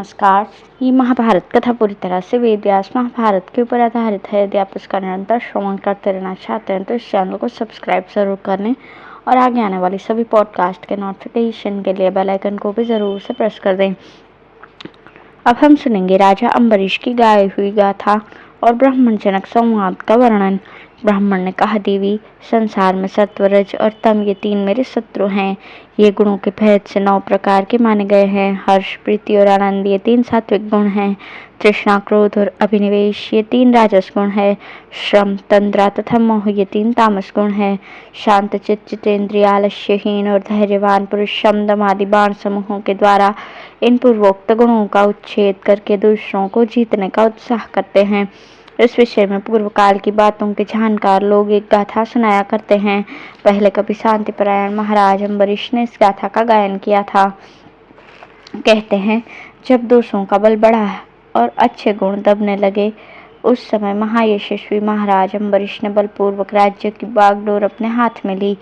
नमस्कार। ये महाभारत कथा पूरी तरह से वेद व्यास महाभारत के ऊपर आधारित है। यदि आप इसका निरंतर श्रवण करते रहना चाहते हैं तो इस चैनल को सब्सक्राइब जरूर कर लें और आगे आने वाली सभी पॉडकास्ट के नोटिफिकेशन के लिए बेल आइकन को भी जरूर से प्रेस कर दें। अब हम सुनेंगे राजा अम्बरीश की गाई हुई गाथा और ब्राह्मण जनक संवाद का वर्णन। ब्राह्मण ने कहा, देवी, संसार में सत्व, रज और तम ये तीन मेरे शत्रु हैं। ये गुणों के भेद से 9 प्रकार के माने गए हैं। हर्ष, प्रीति और आनंद ये 3 सात्विक गुण हैं। तृष्णा, क्रोध और अभिनिवेश ये 3 राजस गुण है। श्रम, तंद्रा तथा मोह ये 3 तामस गुण है। शांत चित्त, जितेंद्रिय, आलस्यहीन और धैर्यवान पुरुष शम, दम आदि बाण समूहों के द्वारा इन पूर्वोक्त गुणों का उच्छेद करके दूसरों को जीतने का उत्साह करते हैं। इस विषय में पूर्व काल की बातों के जानकार लोग एक गाथा सुनाया करते हैं। पहले कभी शांतिपरायण महाराज अम्बरीश ने इस गाथा का गायन किया था। कहते हैं, जब दोषों का बल बढ़ा और अच्छे गुण दबने लगे, उस समय महायशस्वी महाराज अम्बरीश ने बलपूर्वक राज्य की बागडोर अपने हाथ में ली।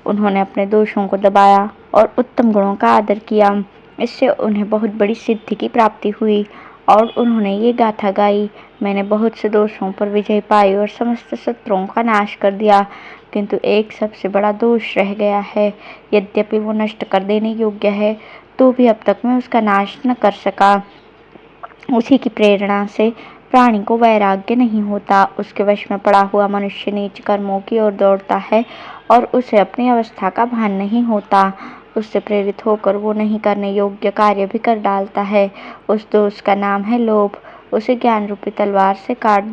उन्होंने अपने दोषों को दबाया और उत्तम गुणों का आदर किया। इससे उन्हें बहुत बड़ी सिद्धि की प्राप्ति हुई और उन्होंने ये गाथा गाई, मैंने बहुत से दोषों पर विजय पाई और समस्त शत्रुओं का नाश कर दिया, किंतु एक सबसे बड़ा दोष रह गया है। यद्यपि वो नष्ट कर देने योग्य है, तो भी अब तक मैं उसका नाश न कर सका। उसी की प्रेरणा से प्राणी को वैराग्य नहीं होता। उसके वश में पड़ा हुआ मनुष्य नीच कर्मों की ओर दौड़ता है और उसे अपनी अवस्था का भान नहीं होता। उससे प्रेरित होकर वो नहीं करने योग्य कार्य भी कर डालता है। उस दोष का नाम है लोभ। उसे ज्ञान रूपी तलवार से काट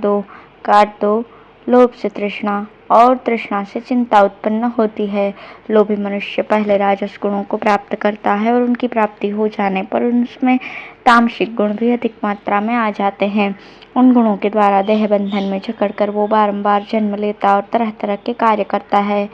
दो। लोभ से तृष्णा और तृष्णा से चिंता उत्पन्न होती है। लोभी मनुष्य पहले राजस गुणों को प्राप्त करता है और उनकी प्राप्ति हो जाने पर उसमें तामसिक गुण भी अधिक मात्रा में आ जाते हैं। उन गुणों के द्वारा देह बंधन में जकड़कर वो बारंबार जन्म लेता और तरह तरह के कार्य करता है।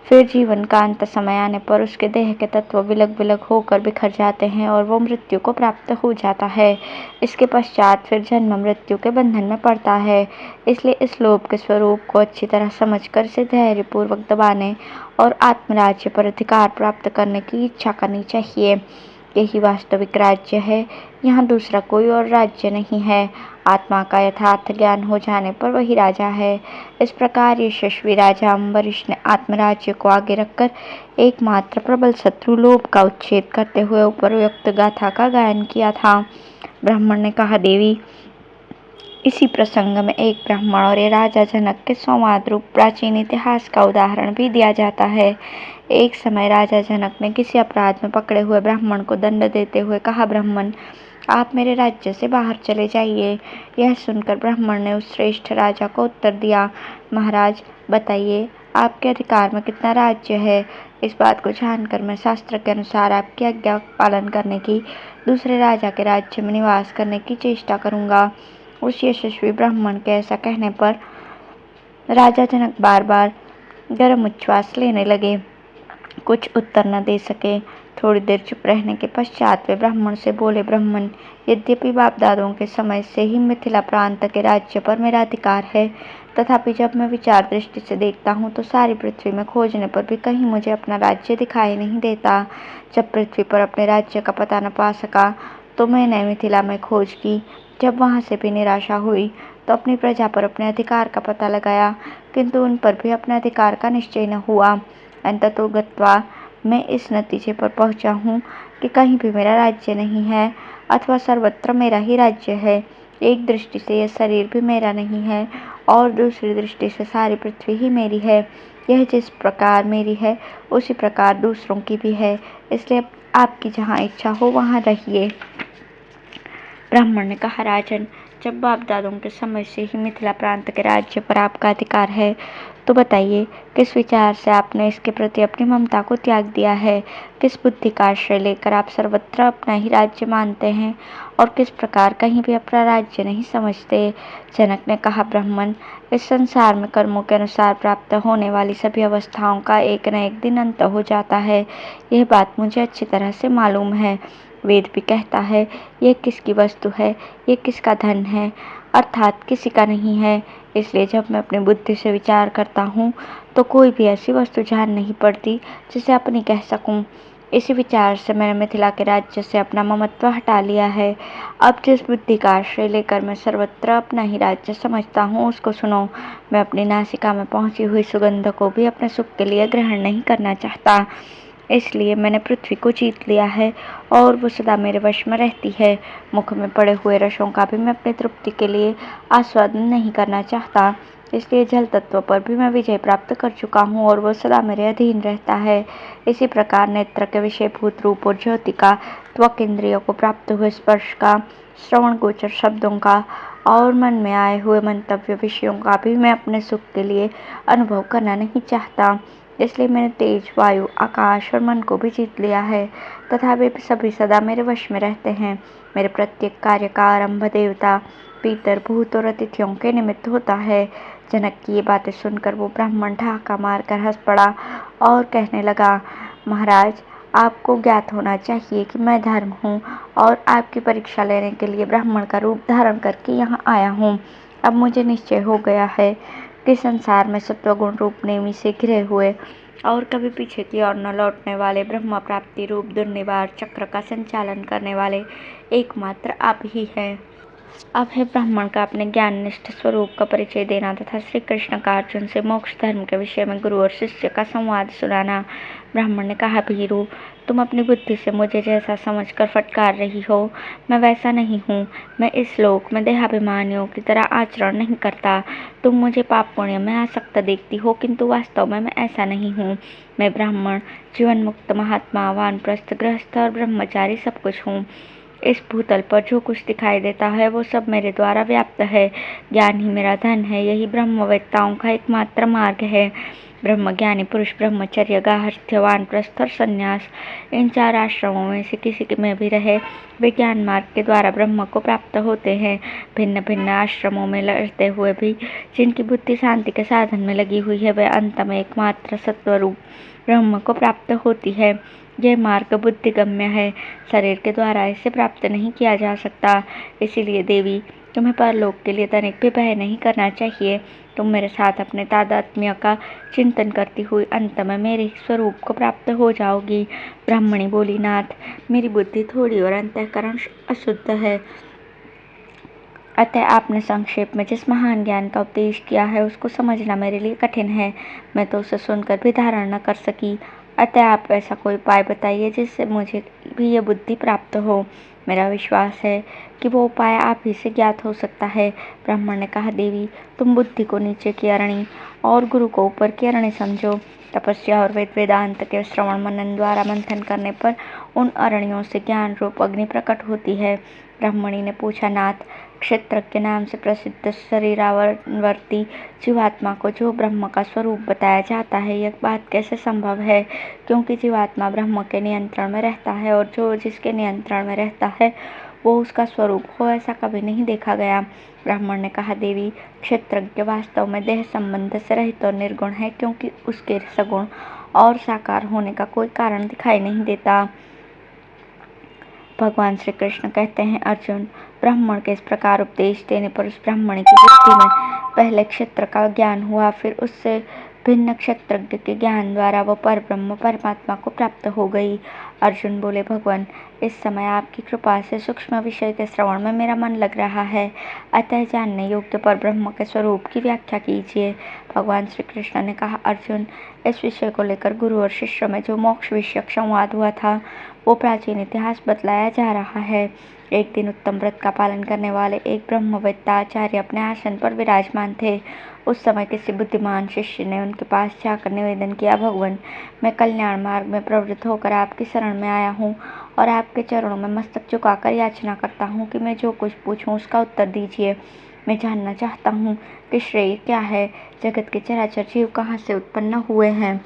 फिर जीवन का अंत समय आने पर उसके देह के तत्व विलग विलग होकर बिखर जाते हैं और वो मृत्यु को प्राप्त हो जाता है। इसके पश्चात फिर जन्म मृत्यु के बंधन में पड़ता है। इसलिए इस लोभ के स्वरूप को अच्छी तरह समझकर इसे धैर्यपूर्वक दबाने और आत्मराज्य पर अधिकार प्राप्त करने की इच्छा करनी चाहिए। यही वास्तविक राज्य है, यहाँ दूसरा कोई और राज्य नहीं है। आत्मा का यथार्थ ज्ञान हो जाने पर वही राजा है। इस प्रकार यशस्वी राजा अम्बरीश ने आत्मराज्य को आगे रखकर एकमात्र प्रबल शत्रु लोभ का उच्छेद करते हुए उपरोक्त गाथा का गायन किया था। ब्राह्मण ने कहा, देवी, इसी प्रसंग में एक ब्राह्मण और ये राजा जनक के संवाद रूप प्राचीन इतिहास का उदाहरण भी दिया जाता है। एक समय राजा जनक ने किसी अपराध में पकड़े हुए ब्राह्मण को दंड देते हुए कहा, ब्राह्मण, आप मेरे राज्य से बाहर चले जाइए। यह सुनकर ब्राह्मण ने उस श्रेष्ठ राजा को उत्तर दिया, महाराज, बताइए, आपके अधिकार में कितना राज्य है। इस बात को जानकर मैं शास्त्र के अनुसार आपकी आज्ञा पालन करने की दूसरे राजा के राज्य में निवास करने की चेष्टा करूंगा। उस यशस्वी ब्राह्मण के ऐसा कहने पर राजा जनक बार बार गर्म उच्छ्वास लेने लगे, कुछ उत्तर न दे सके। थोड़ी देर चुप रहने के पश्चात वे ब्राह्मण से बोले, ब्राह्मण, यद्यपि बाप दादों के समय से ही मिथिला प्रांत के राज्य पर मेरा अधिकार है, तथापि जब मैं विचार दृष्टि से देखता हूँ तो सारी पृथ्वी में खोजने पर भी कहीं मुझे अपना राज्य दिखाई नहीं देता। जब पृथ्वी पर अपने राज्य का पता न पा सका तो मैंने मिथिला में खोज की। जब वहाँ से भी निराशा हुई तो अपनी प्रजा पर अपने अधिकार का पता लगाया, किंतु उन पर भी अपने अधिकार का निश्चय न हुआ। अंततो गत्वा मैं इस नतीजे पर पहुंचा हूँ कि कहीं भी मेरा राज्य नहीं है अथवा सर्वत्र मेरा ही राज्य है। एक दृष्टि से यह शरीर भी मेरा नहीं है और दूसरी दृष्टि से सारी पृथ्वी ही मेरी है। यह जिस प्रकार मेरी है उसी प्रकार दूसरों की भी है, इसलिए आपकी जहाँ इच्छा हो वहाँ रहिए। ब्राह्मण ने कहा, राजन, जब बाप दादों के समय से ही मिथिला प्रांत के राज्य पर आपका अधिकार है, तो बताइए, किस विचार से आपने इसके प्रति अपनी ममता को त्याग दिया है। किस बुद्धि का आश्रय लेकर आप सर्वत्र अपना ही राज्य मानते हैं और किस प्रकार कहीं भी अपना राज्य नहीं समझते। जनक ने कहा, ब्राह्मण, इस संसार में कर्मों के अनुसार प्राप्त होने वाली सभी अवस्थाओं का एक न एक दिन अंत हो जाता है। यह बात मुझे अच्छी तरह से मालूम है। वेद भी कहता है, यह किसकी वस्तु है, यह किसका धन है, अर्थात किसी का नहीं है। इसलिए जब मैं अपनी बुद्धि से विचार करता हूँ तो कोई भी ऐसी वस्तु जान नहीं पड़ती जिसे अपनी कह सकूँ। इसी विचार से मैंने मिथिला के राज्य से अपना ममत्व हटा लिया है। अब जिस बुद्धि का आश्रय लेकर मैं सर्वत्र अपना ही राज्य समझता हूँ, उसको सुनो। मैं अपनी नासिका में पहुँची हुई सुगंध को भी अपने सुख के लिए ग्रहण नहीं करना चाहता, इसलिए मैंने पृथ्वी को जीत लिया है और वो सदा मेरे वश में रहती है। मुख में पड़े हुए रसों का भी मैं अपनी तृप्ति के लिए आस्वादन नहीं करना चाहता, इसलिए जल तत्व पर भी मैं विजय प्राप्त कर चुका हूँ और वो सदा मेरे अधीन रहता है। इसी प्रकार नेत्र के विषयभूत रूप और ज्योति का, त्वक इंद्रियों को प्राप्त हुए स्पर्श का, श्रवण गोचर शब्दों का और मन में आए हुए मंतव्य विषयों का भी मैं अपने सुख के लिए अनुभव करना नहीं चाहता, इसलिए मैंने तेज, वायु, आकाश और मन को भी जीत लिया है तथा वे सभी सदा मेरे वश में रहते हैं। मेरे प्रत्येक कार्य का आरंभ देवता, पितर, भूत और अतिथियों के निमित्त होता है। जनक की ये बातें सुनकर वो ब्राह्मण ठहाका मारकर हंस पड़ा और कहने लगा, महाराज, आपको ज्ञात होना चाहिए कि मैं धर्म हूँ और आपकी परीक्षा लेने के लिए ब्राह्मण का रूप धारण करके यहाँ आया हूँ। अब मुझे निश्चय हो गया है कि संसार में सत्वगुण रूप नेमी से घिरे हुए और कभी पीछे की ओर न लौटने वाले ब्रह्म प्राप्ति रूप दुर्निवार चक्र का संचालन करने वाले एकमात्र आप ही हैं। अब है ब्राह्मण का अपने ज्ञान निष्ठ स्वरूप का परिचय देना तथा श्री कृष्ण का अर्जुन से मोक्ष धर्म के विषय में गुरु और शिष्य का संवाद सुनाना। ब्राह्मण ने कहा, भीरू, तुम अपनी बुद्धि से मुझे जैसा समझकर फटकार रही हो, मैं वैसा नहीं हूँ। मैं इस लोक में देहाभिमानियों की तरह आचरण नहीं करता। तुम मुझे पाप पुण्य में आसक्त देखती हो, किंतु वास्तव में मैं ऐसा नहीं हूँ। मैं ब्राह्मण, जीवन मुक्त, महात्मा, वानप्रस्थ, गृहस्थ और ब्रह्मचारी सब कुछ हूँ। इस भूतल पर जो कुछ दिखाई देता है वो सब मेरे द्वारा व्याप्त है। ज्ञान ही मेरा धन है, यही ब्रह्मवेत्ताओं का एकमात्र मार्ग है। ब्रह्मज्ञानी पुरुष ब्रह्मचर्य, गार्हस्थ्य, वानप्रस्थ और संन्यास, इन 4 आश्रमों में से किसी में भी रहे, वे ज्ञान मार्ग के द्वारा ब्रह्म को प्राप्त होते हैं। भिन्न भिन्न आश्रमों में रहते हुए भी जिनकी बुद्धि शांति के साधन में लगी हुई है, वे अंत में एकमात्र सत्वरूप ब्रह्म को प्राप्त होती है। यह मार्ग बुद्धिगम्य है, शरीर के द्वारा इसे प्राप्त नहीं किया जा सकता। इसीलिए देवी, तुम्हें परलोक के लिए तनिक भी भय नहीं करना चाहिए। तुम मेरे साथ अपने तादात्म्य का चिंतन करती हुई अंत में मेरे स्वरूप को प्राप्त हो जाओगी। ब्राह्मणी बोली, नाथ, मेरी बुद्धि थोड़ी और अंतःकरण अशुद्ध है, अतः आपने संक्षेप में जिस महान ज्ञान का उपदेश किया है उसको समझना मेरे लिए कठिन है। मैं तो उसे सुनकर भी धारण न कर सकी, अतः आप ऐसा कोई उपाय बताइए जिससे मुझे भी यह बुद्धि प्राप्त हो। मेरा विश्वास है कि वो उपाय आप ही से ज्ञात हो सकता है। ब्राह्मण ने कहा, देवी, तुम बुद्धि को नीचे की अरणी और गुरु को ऊपर की अरणी समझो। तपस्या और वेद वेदांत के श्रवण मनन द्वारा मंथन करने पर उन अरणियों से ज्ञान रूप अग्नि प्रकट होती है। ब्राह्मणी ने पूछा, नाथ, क्षेत्रज्ञ के नाम से प्रसिद्ध शरीरावर्ती जीवात्मा को जो ब्रह्म का स्वरूप बताया जाता है, यह बात कैसे संभव है? क्योंकि जीवात्मा ब्रह्म के नियंत्रण में रहता है और जो जिसके नियंत्रण में रहता है वो उसका स्वरूप हो, ऐसा कभी नहीं देखा गया। ब्राह्मण ने कहा, देवी, क्षेत्रज्ञ वास्तव में देह संबंध से रहित और निर्गुण है, क्योंकि उसके सगुण और साकार होने का कोई कारण दिखाई नहीं देता। भगवान श्री कृष्ण कहते हैं, अर्जुन, ब्राह्मण के इस प्रकार उपदेश देने पर उस ब्राह्मण की बुद्धि में पहले क्षेत्र का ज्ञान हुआ, फिर उससे भिन्न क्षेत्रज्ञ के ज्ञान द्वारा वो परब्रह्म परमात्मा को प्राप्त हो गई। अर्जुन बोले, भगवान, इस समय आपकी कृपा से सूक्ष्म विषय के श्रवण में मेरा मन लग रहा है, अतः जानने योग्य परब्रह्म के स्वरूप की व्याख्या कीजिए। भगवान श्री कृष्ण ने कहा, अर्जुन, इस विषय को लेकर गुरु और शिष्य में जो मोक्ष विषयक संवाद हुआ था वो प्राचीन इतिहास बतलाया जा रहा है। एक दिन उत्तम व्रत का पालन करने वाले एक ब्रह्मवेत्ता आचार्य अपने आसन पर विराजमान थे। उस समय किसी बुद्धिमान शिष्य ने उनके पास जाकर निवेदन किया, भगवान, मैं कल्याण मार्ग में प्रवृत्त होकर आपकी शरण में आया हूँ और आपके चरणों में मस्तक झुकाकर याचना करता हूँ कि मैं जो कुछ पूछूं उसका उत्तर दीजिए। मैं जानना चाहता हूँ कि श्रेय क्या है, जगत के चराचर जीव कहाँ से उत्पन्न हुए हैं,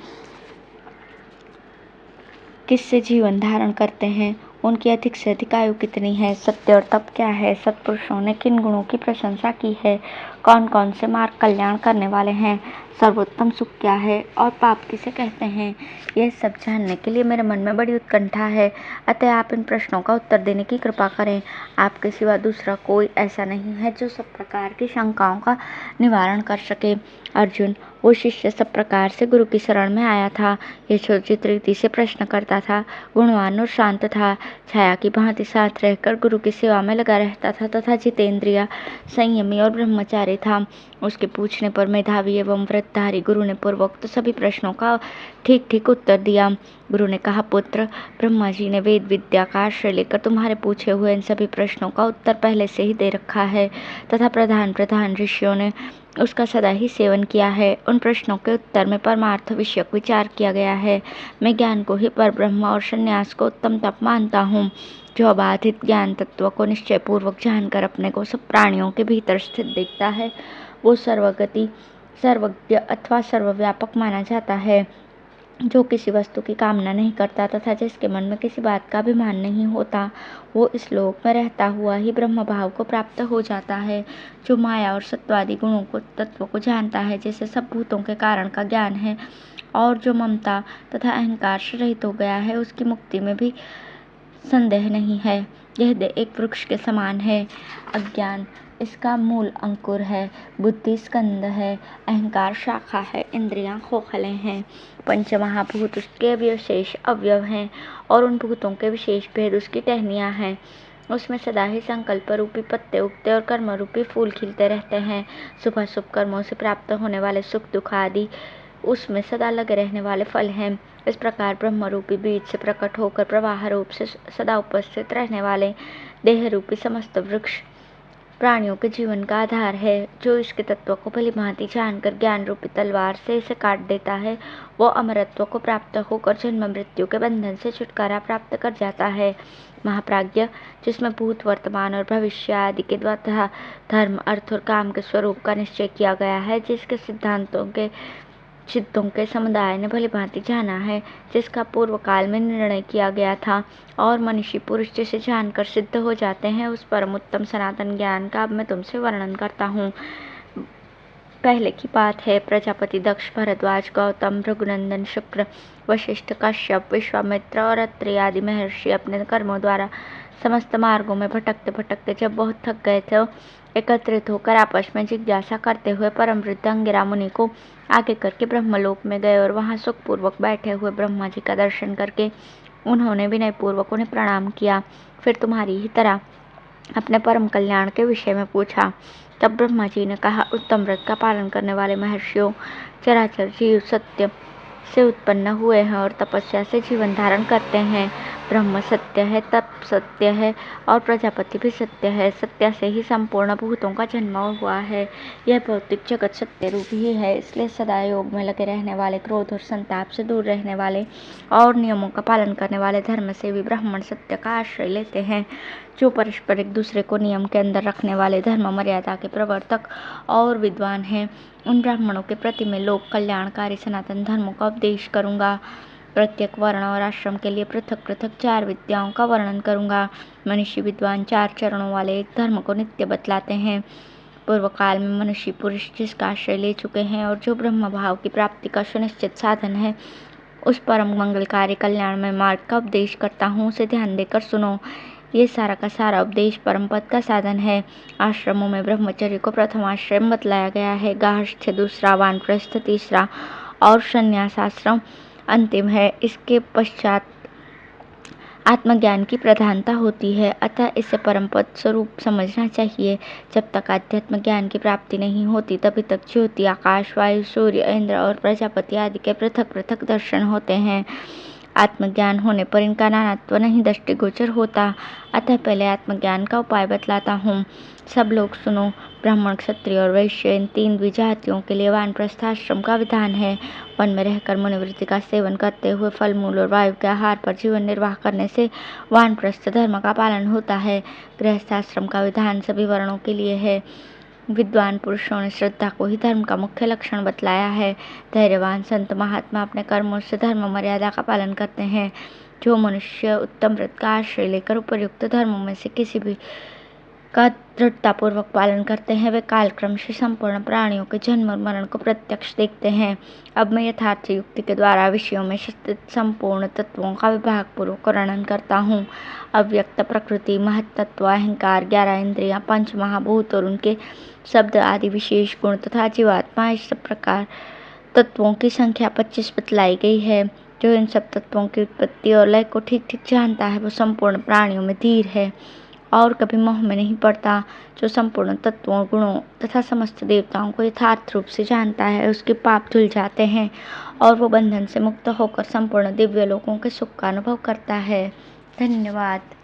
किससे जीवन धारण करते हैं, उनकी अधिक से अधिक आयु कितनी है, सत्य और तप क्या है, सत्पुरुषों ने किन गुणों की प्रशंसा की है, कौन कौन से मार्ग कल्याण करने वाले हैं, सर्वोत्तम सुख क्या है और पाप किसे कहते हैं, यह सब जानने के लिए मेरे मन में बड़ी उत्कंठा है। अतः आप इन प्रश्नों का उत्तर देने की कृपा करें। आपके सिवा दूसरा कोई ऐसा नहीं है जो सब प्रकार की शंकाओं का निवारण कर सके। अर्जुन, वो शिष्य सब प्रकार से गुरु की शरण में आया था। यथोचित रीति से प्रश्न करता था, गुणवान और शांत था, छाया की भांति साथ रहकर गुरु की सेवा में लगा रहता था तथा जितेंद्रिय, संयमी और ब्रह्मचारी था। उसके पूछने पर मेधावी एवं व्रतधारी गुरु ने पूर्वोक्त सभी प्रश्नों का ठीक ठीक उत्तर दिया। गुरु ने कहा, पुत्र, ब्रह्मा जी ने वेद विद्या का आश्रय लेकर तुम्हारे पूछे हुए इन सभी प्रश्नों का उत्तर पहले से ही दे रखा है तथा प्रधान प्रधान ऋषियों ने उसका सदा ही सेवन किया है। उन प्रश्नों के उत्तर में परमार्थ विषयक विचार किया गया है। मैं ज्ञान को ही परब्रह्म और संन्यास को उत्तम तप मानता हूँ। जो अबाधित ज्ञान तत्व को निश्चय पूर्वक जानकर अपने को सब प्राणियों के भीतर स्थित देखता है, वो सर्वगति, सर्वज्ञ अथवा सर्वव्यापक माना जाता है। जो किसी वस्तु की कामना नहीं करता तथा जिसके मन में किसी बात का अभिमान नहीं होता, वो इस लोक में रहता हुआ ही ब्रह्म भाव को प्राप्त हो जाता है। जो माया और सत्वादि गुणों को तत्व को जानता है, जिसे सब भूतों के कारण का ज्ञान है, और जो ममता तथा अहंकार से रहित हो गया है, उसकी मुक्ति में भी संदेह नहीं है। यह देह एक वृक्ष के समान है। अज्ञान इसका मूल अंकुर है, बुद्धि स्कंद है, अहंकार शाखा है, इंद्रियां खोखले हैं, पंचमहाभूत उसके विशेष अवयव हैं और उन भूतों के विशेष भेद उसकी टहनियां हैं। उसमें सदा ही संकल्प रूपी पत्ते उगते और कर्म रूपी फूल खिलते रहते हैं। शुभ शुभ कर्मों से प्राप्त होने वाले सुख दुख आदि उसमें सदा लगे रहने वाले फल हैं। इस प्रकार ब्रह्म रूपी बीज से प्रकट होकर प्रवाह रूप से सदा उपस्थित रहने वाले देह रूपी समस्त वृक्ष प्राणियों के जीवन का आधार है। जो इसके तत्व को भली भांति जानकर ज्ञान रूपी तलवार से इसे काट देता है, वो अमरत्व को प्राप्त होकर जन्म मृत्यु के बंधन से छुटकारा प्राप्त कर जाता है। महाप्राज्ञ, जिसमें भूत वर्तमान और भविष्य आदि के द्वारा धर्म अर्थ और काम के स्वरूप का निश्चय किया गया है, जिसके सिद्धों के समुदाय ने भली भांति जाना है, जिसका पूर्व काल में निर्णय किया गया था और मनीषी पुरुष जिसे जानकर सिद्ध हो जाते हैं, उस परम उत्तम सनातन ज्ञान का अब मैं तुमसे वर्णन करता हूँ। पहले की बात है, प्रजापति दक्ष, भरद्वाज, गौतम, भृगुनंदन, शुक्र, वशिष्ठ, कश्यप, विश्वामित्र और अत्रि आदि महर्षि अपने कर्मों द्वारा समस्त मार्गों में भटकते भटकते जब बहुत थक गए थे, एकत्रित होकर आपस में जिज्ञासा करते हुए परम वृद्ध अंगिरा मुनि को आगे करके ब्रह्मलोक में गए और वहां सुखपूर्वक बैठे हुए ब्रह्मा जी का दर्शन करके उन्होंने विनय पूर्वक उन्हें प्रणाम किया। फिर तुम्हारी ही तरह अपने परम कल्याण के विषय में पूछा। तब ब्रह्मा जी ने कहा, उत्तम व्रत का पालन करने वाले महर्षियों, चराचर जीव सत्य से उत्पन्न हुए हैं और तपस्या से जीवन धारण करते हैं। ब्रह्म सत्य है, तप सत्य है और प्रजापति भी सत्य है। सत्य से ही संपूर्ण भूतों का जन्म हुआ है। यह भौतिक जगत सत्य रूप ही है, इसलिए सदा योग में लगे रहने वाले, क्रोध और संताप से दूर रहने वाले और नियमों का पालन करने वाले धर्म से भी ब्राह्मण सत्य का आश्रय लेते हैं। जो परस्पर एक दूसरे को नियम के अंदर रखने वाले, धर्म मर्यादा के प्रवर्तक और विद्वान हैं, उन ब्राह्मणों के प्रति मैं लोक कल्याणकारी सनातन धर्मों का उपदेश करूंगा। प्रत्येक वर्ण और आश्रम के लिए पृथक पृथक 4 विद्याओं का वर्णन करूंगा। मनुष्य विद्वान 4 चरणों वाले एक धर्म को नित्य बतलाते हैं। पूर्व काल में मनुष्य पुरुष जिसका आश्रय ले चुके हैं और जो ब्रह्म भाव की प्राप्ति का सुनिश्चित साधन है, उस परम मंगलकारी कल्याणमय मार्ग का उपदेश करता हूँ। उसे ध्यान देकर सुनो। ये सारा का सारा उपदेश परम पद का साधन है। आश्रमों में ब्रह्मचर्य को प्रथम आश्रम बतलाया गया है, गार्हस्थ्य दूसरा, वानप्रस्थ तीसरा और संन्यास आश्रम अंतिम है। इसके पश्चात आत्मज्ञान की प्रधानता होती है, अतः इसे परम पद स्वरूप समझना चाहिए। जब तक आध्यात्म ज्ञान की प्राप्ति नहीं होती, तभी तक ज्योति, आकाश, वायु, सूर्य, इंद्र और प्रजापति आदि के पृथक पृथक दर्शन होते हैं। आत्मज्ञान होने पर इनका नानात्व नहीं दृष्टिगोचर होता। अतः पहले आत्मज्ञान का उपाय बतलाता हूँ। सब लोग सुनो। ब्राह्मण, क्षत्रिय और वैश्य, इन 3 द्विजातियों के लिए वानप्रस्थाश्रम का विधान है। वन में रहकर मुनिवृत्ति का सेवन करते हुए फल मूल और वायु के आहार पर जीवन निर्वाह करने से वानप्रस्थ धर्म का पालन होता है। गृहस्थाश्रम का विधान सभी वर्णों के लिए है। विद्वान पुरुषों ने श्रद्धा को ही धर्म का मुख्य लक्षण बतलाया है। धैर्यवान संत महात्मा अपने कर्मों से धर्म मर्यादा का पालन करते हैं। जो मनुष्य उत्तम व्रत का आश्रय लेकर उपर्युक्त धर्मों में से किसी भी का दृढ़तापूर्वक पालन करते हैं, वे कालक्रम से संपूर्ण प्राणियों के जन्म और मरण को प्रत्यक्ष देखते हैं। अब मैं यथार्थ युक्ति के द्वारा विषयों में स्थित संपूर्ण तत्वों का विभागपूर्वक वर्णन करता हूँ। अव्यक्त प्रकृति, महत्तत्व, अहंकार, 11 इंद्रियां, पंच महाभूत और उनके शब्द आदि विशेष गुण तथा जीवात्मा, इस सब प्रकार तत्वों की संख्या 25 बतलाई गई है। जो इन सब तत्वों की उत्पत्ति और लय को ठीक ठीक जानता है, वो संपूर्ण प्राणियों में धीर है और कभी मोह में नहीं पड़ता। जो संपूर्ण तत्वों, गुणों तथा समस्त देवताओं को यथार्थ रूप से जानता है, उसके पाप धुल जाते हैं और वो बंधन से मुक्त होकर संपूर्ण दिव्य लोकों के सुख का अनुभव करता है। धन्यवाद।